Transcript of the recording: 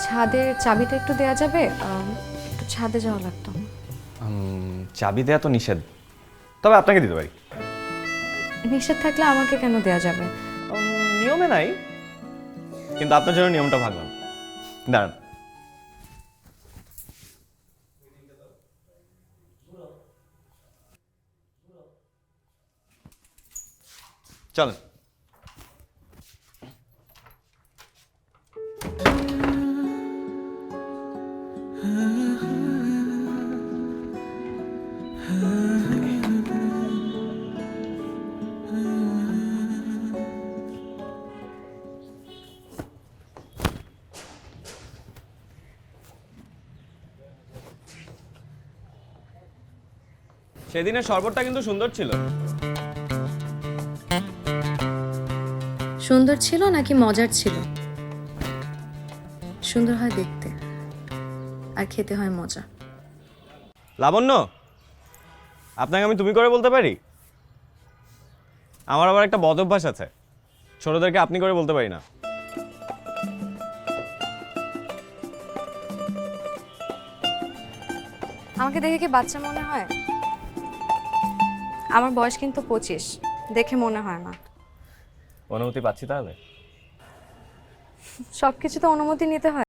ছাদের চাবিটা একটু দেয়া যাবে? একটু ছাদে যাওয়া লাগতো। চাবি দেয়া তো নিষেধ, তবে আপনাকে দিতে পারি। নিষেধ থাকলে আমাকে কেন দেয়া যাবে? নিয়মে নাই, কিন্তু আপনার জন্য নিয়মটা ভাঙলাম। দাঁড়ান। চলেন। সেদিনের শরবতটা কিন্তু সুন্দর ছিল। সুন্দর ছিল নাকি মজার ছিল? সুন্দর হয় দেখতে, আর খেতে হয় মজা। লাবণ্য, আপনাকে আমি তুমি করে বলতে পারি? আমার আবার একটা বদ অভ্যাস আছে, ছোটদেরকে আপনি করে বলতে পারি না। আমাকে দেখে কি বাচ্চা মনে হয়? আমার বয়স কিন্তু 25, দেখে মনে হয় না। অনুমতি পাচ্ছি তাহলে? সবকিছু তো অনুমতি নিতে হয়।